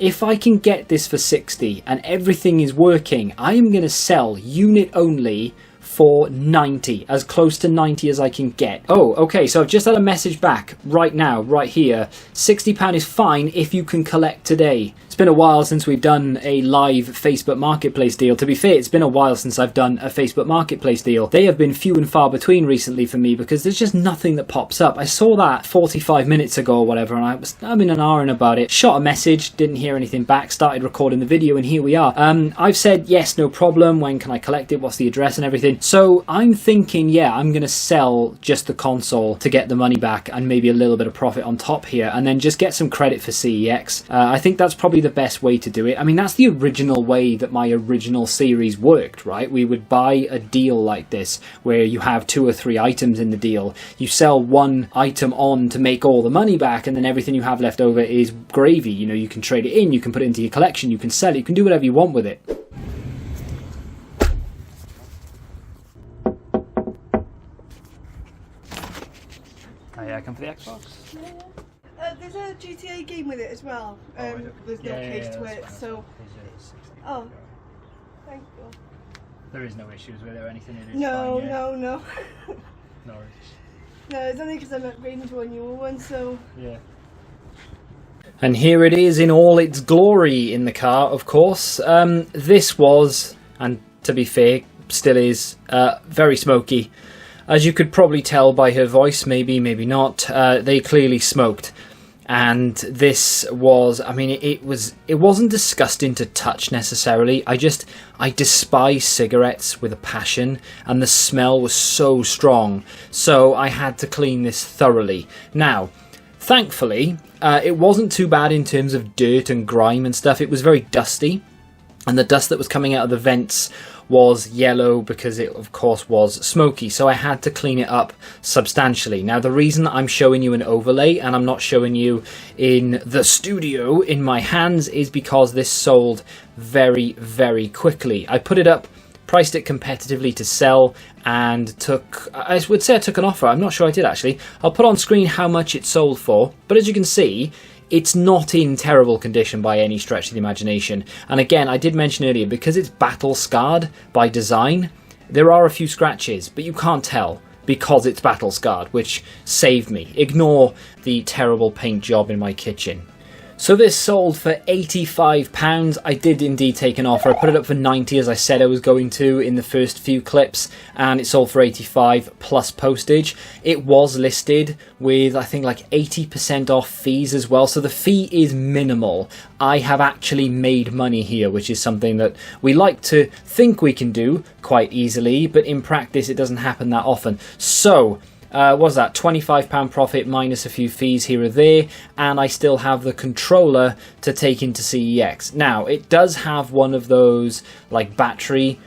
if I can get this for 60 and everything is working, I am going to sell unit only for 90, as close to 90 as I can get. Oh, okay, so I've just had a message back right now, right here. £60 is fine if you can collect today. It's been a while since we've done a live Facebook Marketplace deal. To be fair, it's been a while since I've done a Facebook Marketplace deal. They have been few and far between recently for me because there's just nothing that pops up. I saw that 45 minutes ago or whatever, and I'm in an hour about it. Shot a message, didn't hear anything back, started recording the video, and here we are. I've said, yes, no problem. When can I collect it? What's the address and everything? So I'm thinking, yeah, I'm going to sell just the console to get the money back and maybe a little bit of profit on top here, and then just get some credit for CEX. I think that's probably the best way to do it. I mean, that's the original way that my original series worked, right? We would buy a deal like this where you have 2 or 3 items in the deal. You sell one item on to make all the money back, and then everything you have left over is gravy. You know, you can trade it in, you can put it into your collection, you can sell it, you can do whatever you want with it. Oh yeah, I come for the Xbox. There's a GTA game with it as well. There's no case to it, so. Oh, thank you. There is no issues with it or anything. It is no, fine, yeah. no. No worries. No, it's only because I'm upgrading to a newer one, so. Yeah. And here it is in all its glory in the car, of course. This was, and to be fair, still is, very smoky. As you could probably tell by her voice, maybe not, they clearly smoked. And this was, I mean, it wasn't disgusting to touch necessarily. I despise cigarettes with a passion, and the smell was so strong. So I had to clean this thoroughly. Now, thankfully, it wasn't too bad in terms of dirt and grime and stuff. It was very dusty, and the dust that was coming out of the vents was yellow because it of course was smoky, so I had to clean it up substantially. Now the reason I'm showing you an overlay and I'm not showing you in the studio in my hands is because this sold very, very quickly. I put it up, priced it competitively to sell, and I would say I took an offer. I'm not sure I did actually. I'll put on screen how much it sold for, but as you can see, it's not in terrible condition by any stretch of the imagination. And again, I did mention earlier, because it's battle scarred by design, there are a few scratches, but you can't tell because it's battle scarred, which saved me. Ignore the terrible paint job in my kitchen. So this sold for £85. I did indeed take an offer. I put it up for 90 as I said I was going to in the first few clips, and it sold for 85 plus postage. It was listed with I think like 80% off fees as well, so the fee is minimal. I have actually made money here, which is something that we like to think we can do quite easily, but in practice it doesn't happen that often. So what was that, £25 profit minus a few fees here or there, and I still have the controller to take into CEX. Now, it does have one of those like battery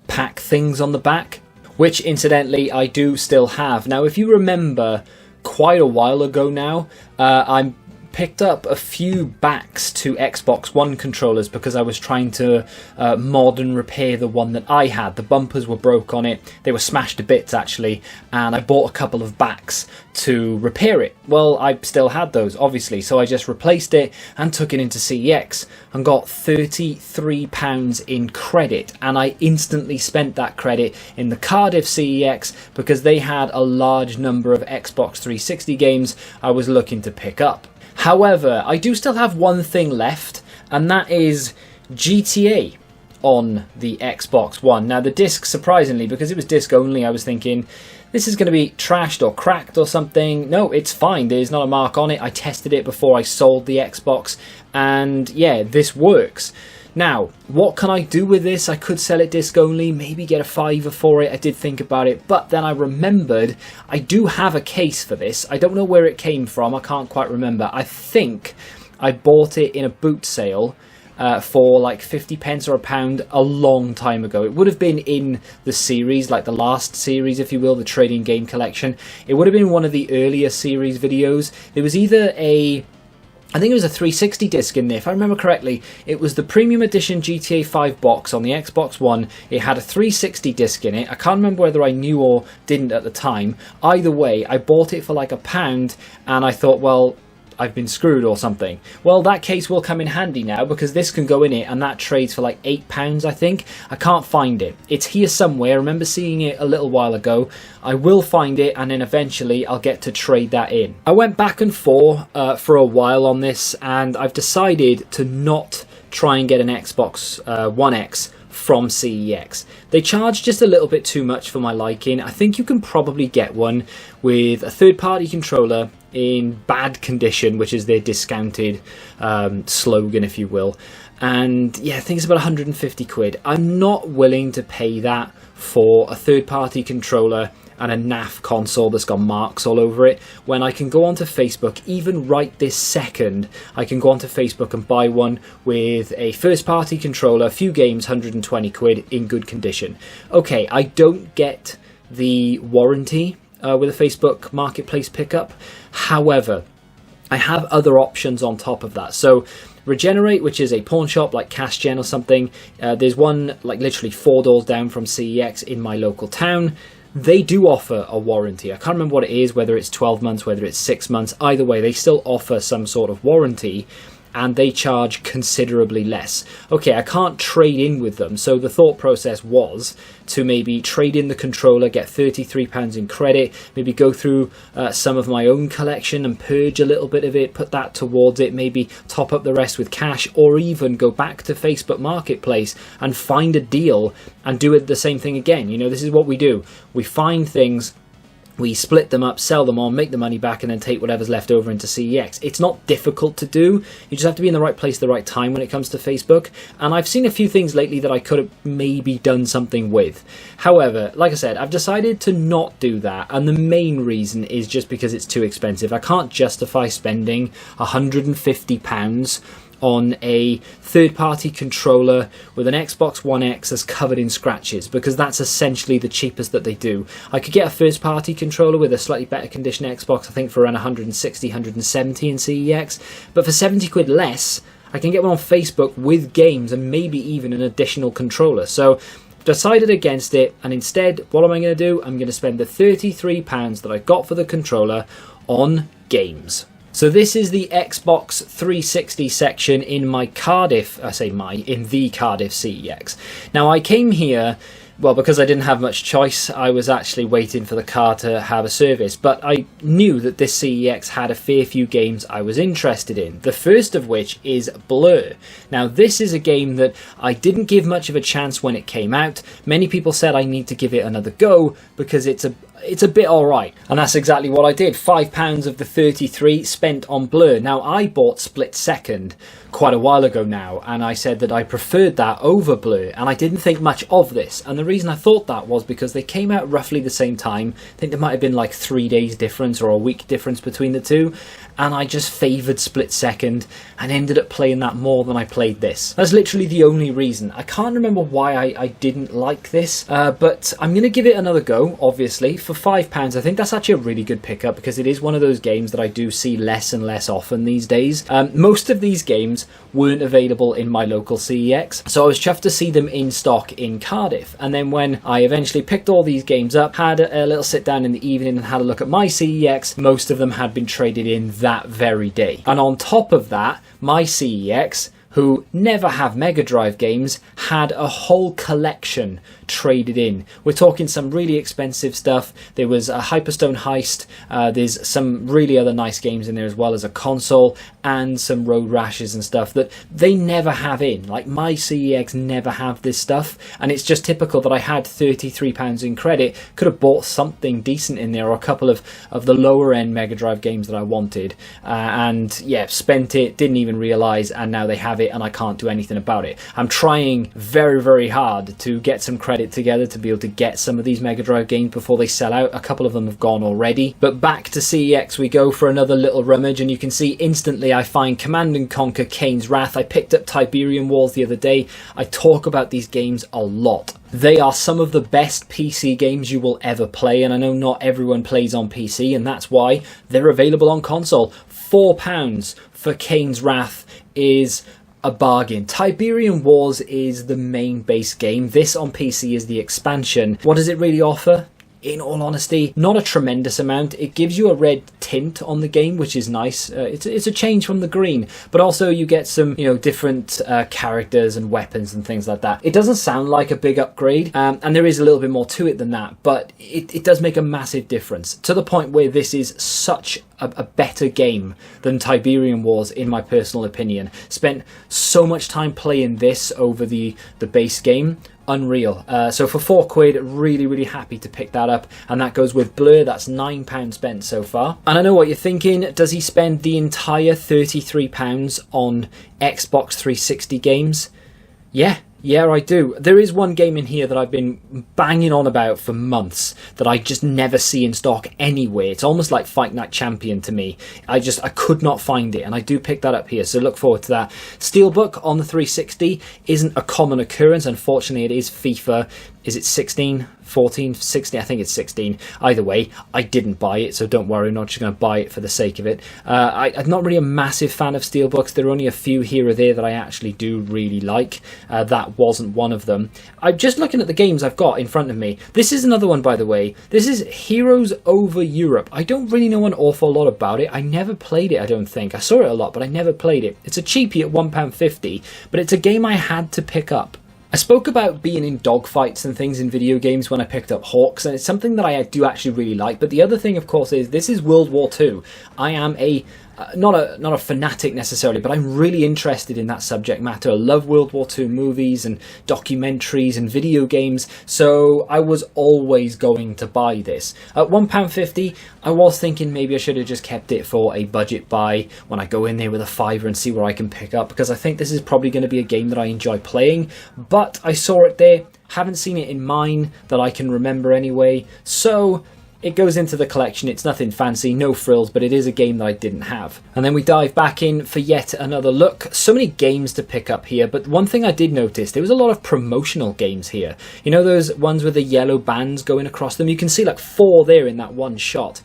pack things on the back, which incidentally I do still have. Now, if you remember quite a while ago now, I picked up a few backs to Xbox One controllers because I was trying to mod and repair the one that I had. The bumpers were broke on it, they were smashed to bits actually, and I bought a couple of backs to repair it. Well, I still had those obviously, so I just replaced it and took it into CEX and got £33 in credit, and I instantly spent that credit in the Cardiff CEX because they had a large number of Xbox 360 games I was looking to pick up. However, I do still have one thing left, and that is GTA on the Xbox One. Now the disc, surprisingly, because it was disc only, I was thinking this is going to be trashed or cracked or something. No, it's fine. There's not a mark on it. I tested it before I sold the Xbox, and yeah, this works. Now, what can I do with this? I could sell it disc only, maybe get a £5 for it. I did think about it, but then I remembered I do have a case for this. I don't know where it came from. I can't quite remember. I think I bought it in a boot sale for like 50 pence or £1 a long time ago. It would have been in the series, like the last series, if you will, the trading game collection. It would have been one of the earlier series videos. There was either I think it was a 360 disc in there, if I remember correctly. It was the Premium Edition GTA 5 box on the Xbox One. It had a 360 disc in it. I can't remember whether I knew or didn't at the time. Either way, I bought it for like £1, and I thought, well, I've been screwed or something. Well, that case will come in handy now, because this can go in it, and that trades for like £8, I think. I can't find it. It's here somewhere. I remember seeing it a little while ago. I will find it, and then eventually I'll get to trade that in. I went back and forth for a while on this, and I've decided to not try and get an Xbox One X from CEX. They charge just a little bit too much for my liking. I think you can probably get one with a third-party controller in bad condition, which is their discounted slogan, if you will. And yeah, I think it's about 150 quid. I'm not willing to pay that for a third-party controller and a naff console that's got marks all over it, when I can go onto Facebook, even right this second, I can go onto Facebook and buy one with a first party controller, a few games, 120 quid in good condition. Okay, I don't get the warranty with a Facebook Marketplace pickup. However, I have other options on top of that. So Regenerate, which is a pawn shop like CashGen or something, there's one like literally 4 doors down from CEX in my local town. They do offer a warranty. I can't remember what it is, whether it's 12 months, whether it's 6 months. Either way, they still offer some sort of warranty, and they charge considerably less. Okay, I can't trade in with them, so the thought process was to maybe trade in the controller, get £33 in credit, maybe go through some of my own collection and purge a little bit of it, put that towards it, maybe top up the rest with cash, or even go back to Facebook Marketplace and find a deal and do it the same thing again. You know, this is what we do. We find things, we split them up, sell them on, make the money back, and then take whatever's left over into CEX. It's not difficult to do. You just have to be in the right place at the right time when it comes to Facebook. And I've seen a few things lately that I could have maybe done something with. However, like I said, I've decided to not do that. And the main reason is just because it's too expensive. I can't justify spending £150 on a third-party controller with an Xbox One X that's covered in scratches, because that's essentially the cheapest that they do. I could get a first-party controller with a slightly better condition Xbox, I think for around 160, 170 in CEX, but for 70 quid less, I can get one on Facebook with games and maybe even an additional controller. So decided against it, and instead, what am I going to do? I'm going to spend the £33 that I got for the controller on games. So this is the Xbox 360 section in my Cardiff, in the Cardiff CEX. Now I came here, well, because I didn't have much choice. I was actually waiting for the car to have a service, but I knew that this CEX had a fair few games I was interested in. The first of which is Blur. Now this is a game that I didn't give much of a chance when it came out. Many people said I need to give it another go because it's a bit alright, and that's exactly what I did. £5 of the 33 spent on Blur. Now I bought Split Second quite a while ago now, and I said that I preferred that over Blur, and I didn't think much of this. And the reason I thought that was because they came out roughly the same time. I think there might have been like 3 days difference or a week difference between the two, and I just favoured Split Second and ended up playing that more than I played this. That's literally the only reason. I can't remember why I didn't like this, but I'm going to give it another go, obviously. For £5, I think that's actually a really good pickup, because it is one of those games that I do see less and less often these days. Most of these games weren't available in my local CEX, so I was chuffed to see them in stock in Cardiff. And then when I eventually picked all these games up, had a little sit down in the evening and had a look at my CEX, most of them had been traded in that very day. And on top of that, my CEX, who never have Mega Drive games, had a whole collection traded in. We're talking some really expensive stuff. There was a Hyperstone Heist, there's some really other nice games in there, as well as a console and some Road Rashes and stuff that they never have in. Like, my CEX never have this stuff, and it's just typical that I had £33 in credit, could have bought something decent in there, or a couple of the lower end Mega Drive games that I wanted, and yeah, spent it, didn't even realise, and now they have it and I can't do anything about it. I'm trying very, very hard to get some credit together to be able to get some of these Mega Drive games before they sell out. A couple of them have gone already. But back to CEX we go for another little rummage, and you can see instantly I find Command & Conquer Kane's Wrath. I picked up Tiberium Wars the other day. I talk about these games a lot. They are some of the best PC games you will ever play, and I know not everyone plays on PC, and that's why they're available on console. £4 for Kane's Wrath is a bargain. Tiberium Wars is the main base game. This on PC is the expansion. What does it really offer? in all honesty, not a tremendous amount. It gives you a red tint on the game, which is nice. It's a change from the green, but also you get some, you know, different characters and weapons and things like that. It doesn't sound like a big upgrade, and there is a little bit more to it than that, but it does make a massive difference, to the point where this is such a better game than Tiberium Wars, in my personal opinion. Spent so much time playing this over the base game. Unreal. So for £4, really happy to pick that up, and that goes with Blur. That's £9 spent so far. And I know what you're thinking, does he spend the entire £33 on Xbox 360 games? Yeah, I do. There is one game in here that I've been banging on about for months that I just never see in stock anywhere. It's almost like Fight Night Champion to me. I could not find it, and I do pick that up here, so look forward to that. Steelbook on the 360 isn't a common occurrence. Unfortunately, it is FIFA. Is it 16, 14, 16? I think it's 16. Either way, I didn't buy it, so don't worry, I'm not just going to buy it for the sake of it. I'm not really a massive fan of Steelbooks. There are only a few here or there that I actually do really like. That wasn't one of them. I'm just looking at the games I've got in front of me. This is another one, by the way. This is Heroes Over Europe. I don't really know an awful lot about it. I never played it, I don't think. I saw it a lot, but I never played it. It's a cheapie at £1.50, but it's a game I had to pick up. I spoke about being in dogfights and things in video games when I picked up Hawks, and it's something that I do actually really like. But the other thing, of course, is this is World War II. I am not a fanatic necessarily, but I'm really interested in that subject matter. I love World War II movies and documentaries and video games, so I was always going to buy this. At £1.50, I was thinking maybe I should have just kept it for a budget buy when I go in there with a fiver and see what I can pick up, because I think this is probably going to be a game that I enjoy playing. But I saw it there, haven't seen it in mine that I can remember anyway, so it goes into the collection. It's nothing fancy, no frills, but it is a game that I didn't have. And then we dive back in for yet another look. So many games to pick up here, but one thing I did notice, there was a lot of promotional games here. You know those ones with the yellow bands going across them? You can see like 4 there in that one shot.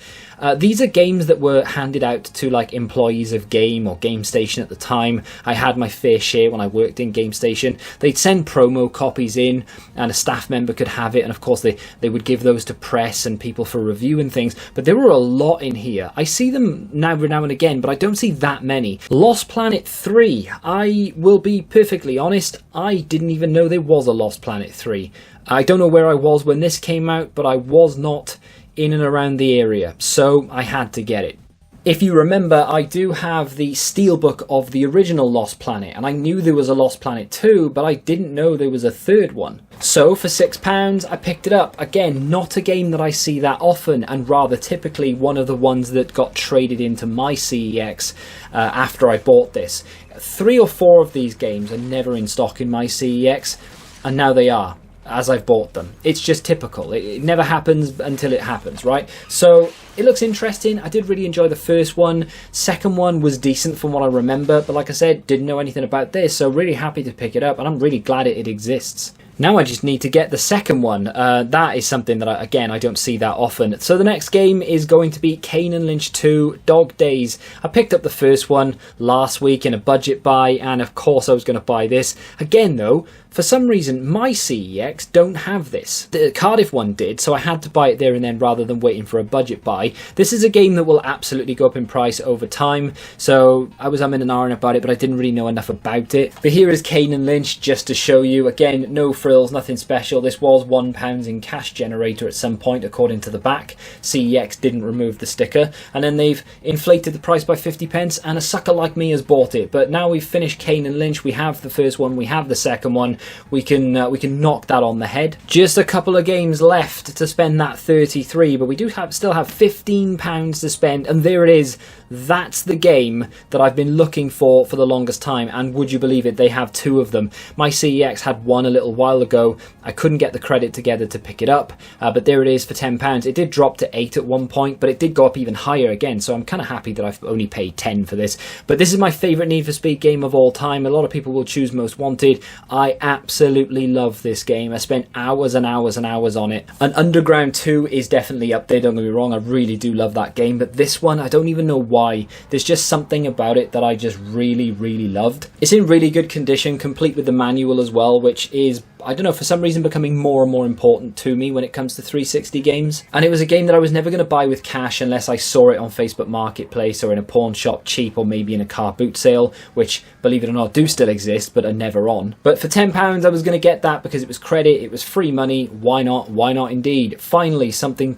These are games that were handed out to like employees of Game or Game Station at the time. I had my fair share when I worked in Game Station. They'd send promo copies in, and a staff member could have it, and of course they would give those to press and people for review and things. But there were a lot in here. I see them now and again, but I don't see that many. Lost Planet 3. I will be perfectly honest, I didn't even know there was a Lost Planet 3. I don't know where I was when this came out, but I was not in and around the area, so I had to get it. If you remember, I do have the steelbook of the original Lost Planet, and I knew there was a Lost Planet 2, but I didn't know there was a third one. So for £6, I picked it up. Again, not a game that I see that often, and rather typically one of the ones that got traded into my CEX after I bought this. 3 or 4 of these games are never in stock in my CEX, and now they are, as I've bought them. It's just typical. It never happens until it happens, right? So it looks interesting. I did really enjoy the first one. Second one was decent from what I remember, but like I said, didn't know anything about this, so really happy to pick it up, and I'm really glad it exists. Now I just need to get the second one. That is something that, I don't see that often. So the next game is going to be Kane and Lynch 2 Dog Days. I picked up the first one last week in a budget buy, and of course I was going to buy this. Again though, for some reason my CEX don't have this. The Cardiff one did, so I had to buy it there and then rather than waiting for a budget buy. This is a game that will absolutely go up in price over time, so I was umming and ahhing about it, but I didn't really know enough about it. But here is Kane and Lynch, just to show you. Again, no frills, nothing special. This was £1 in cash generator at some point, according to the back. CEX didn't remove the sticker, and then they've inflated the price by 50p, and a sucker like me has bought it. But now we've finished Kane and Lynch. We have the first one, we have the second one. We can knock that on the head. Just a couple of games left to spend that 33, but we do still have £15 to spend, and there it is. That's the game that I've been looking for the longest time, and would you believe it, they have 2 of them. My CEX had one a little while ago. I couldn't get the credit together to pick it up, but there it is for £10. It did drop to 8 at one point, but it did go up even higher again, so I'm kind of happy that I've only paid 10 for this. But this is my favourite Need for Speed game of all time. A lot of people will choose Most Wanted. I absolutely love this game. I spent hours and hours and hours on it. And Underground 2 is definitely up there, don't get me wrong. I really do love that game, but this one, I don't even know why. There's just something about it that I just really loved. It's in really good condition, complete with the manual as well, which is I don't know, for some reason becoming more and more important to me when it comes to 360 games. And it was a game that I was never going to buy with cash unless I saw it on Facebook Marketplace or in a pawn shop cheap, or maybe in a car boot sale, which, believe it or not, do still exist but are never on. But for £10 I was going to get that because it was credit, it was free money. Why not? Why not indeed? Finally, something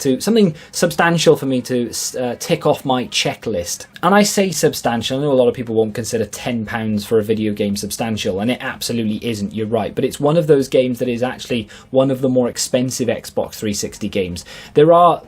substantial for me to tick off my checklist. And I say substantial, I know a lot of people won't consider £10 for a video game substantial, and it absolutely isn't, you're right, but it's one of those games that is actually one of the more expensive Xbox 360 games. There are,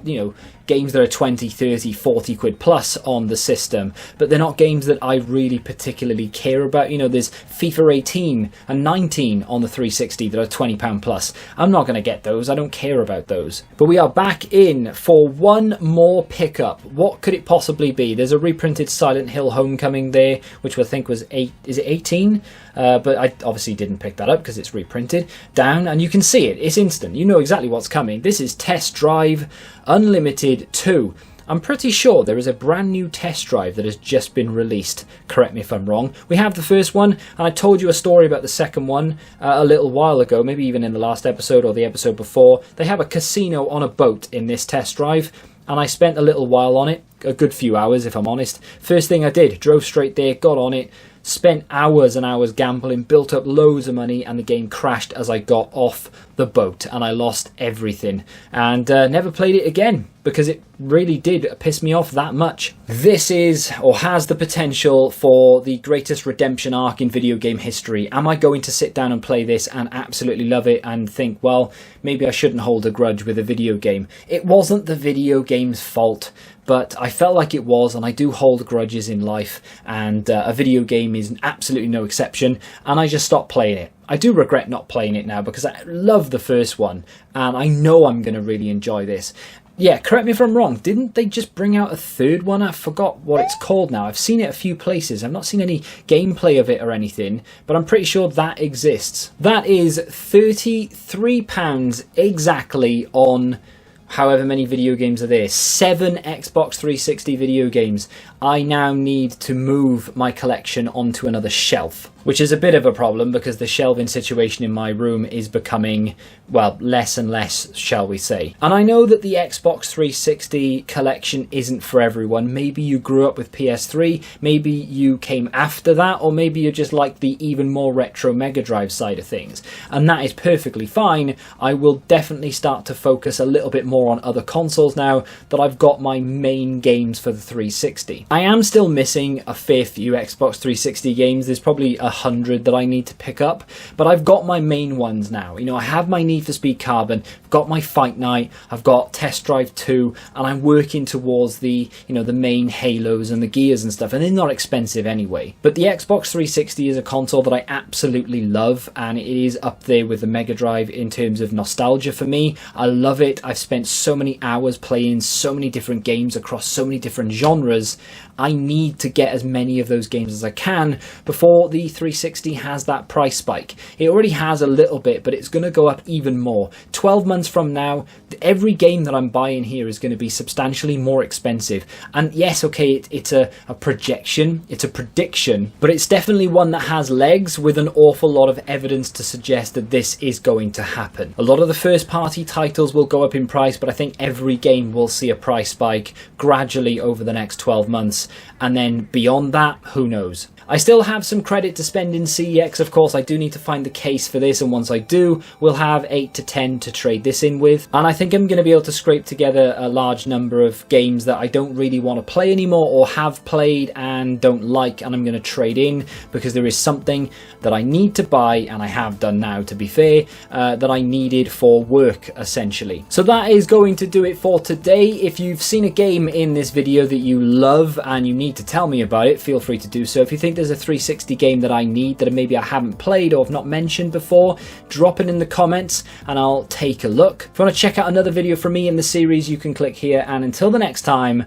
games that are 20, 30, 40 quid plus on the system, but they're not games that I really particularly care about. There's FIFA 18 and 19 on the 360 that are £20 plus. I'm not going to get those, I don't care about those. But we are back in for one more pickup. What could it possibly be? There's a reprinted Silent Hill Homecoming there, which I think was 18? But I obviously didn't pick that up because it's reprinted. Down, and you can see it, it's instant, you know exactly what's coming. This is Test Drive Unlimited 2. I'm pretty sure there is a brand new test drive that has just been released. Correct me if I'm wrong. We have the first one, and I told you a story about the second one a little while ago, maybe even in the last episode or the episode before. They have a casino on a boat in this test drive, and I spent a little while on it, a good few hours if I'm honest. First thing I did, drove straight there, got on it, spent hours and hours gambling, built up loads of money, and the game crashed as I got off the boat and I lost everything, and never played it again because it really did piss me off that much. This is, or has the potential for, the greatest redemption arc in video game history. Am I going to sit down and play this and absolutely love it and think, well, maybe I shouldn't hold a grudge with a video game? It wasn't the video game's fault, but I felt like it was, and I do hold grudges in life, and a video game is absolutely no exception, and I just stopped playing it. I do regret not playing it now because I love the first one, and I know I'm going to really enjoy this. Yeah, correct me if I'm wrong, didn't they just bring out a third one? I forgot what it's called now. I've seen it a few places. I've not seen any gameplay of it or anything, but I'm pretty sure that exists. That is £33 exactly on however many video games are there. 7 Xbox 360 video games. I now need to move my collection onto another shelf, which is a bit of a problem because the shelving situation in my room is becoming, well, less and less, shall we say. And I know that the Xbox 360 collection isn't for everyone. Maybe you grew up with PS3, maybe you came after that, or maybe you just like the even more retro Mega Drive side of things. And that is perfectly fine. I will definitely start to focus a little bit more on other consoles now that I've got my main games for the 360. I am still missing a fair few Xbox 360 games. There's probably 100 that I need to pick up, but I've got my main ones now. I have my Need for Speed Carbon, I've got my Fight Night, I've got Test Drive 2, and I'm working towards the, the main Halos and the Gears and stuff, and they're not expensive anyway. But the Xbox 360 is a console that I absolutely love, and it is up there with the Mega Drive in terms of nostalgia for me. I love it. I've spent so many hours playing so many different games across so many different genres. I need to get as many of those games as I can before the 360 has that price spike. It already has a little bit, but it's going to go up even more. 12 months from now, every game that I'm buying here is going to be substantially more expensive. And yes, okay, it's a projection, it's a prediction, but it's definitely one that has legs with an awful lot of evidence to suggest that this is going to happen. A lot of the first party titles will go up in price, but I think every game will see a price spike gradually over the next 12 months. And then beyond that, who knows? I still have some credit to spend in CEX, of course. I do need to find the case for this, and once I do, we'll have 8 to 10 to trade this in with. And I think I'm going to be able to scrape together a large number of games that I don't really want to play anymore, or have played and don't like, and I'm going to trade in because there is something that I need to buy, and I have done now, to be fair, that I needed for work, essentially. So that is going to do it for today. If you've seen a game in this video that you love and you need to tell me about it, feel free to do so. If you think there's a 360 game that I need that maybe I haven't played or have not mentioned before, drop it in the comments and I'll take a look. If you want to check out another video from me in the series, you can click here, and until the next time,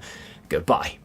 goodbye.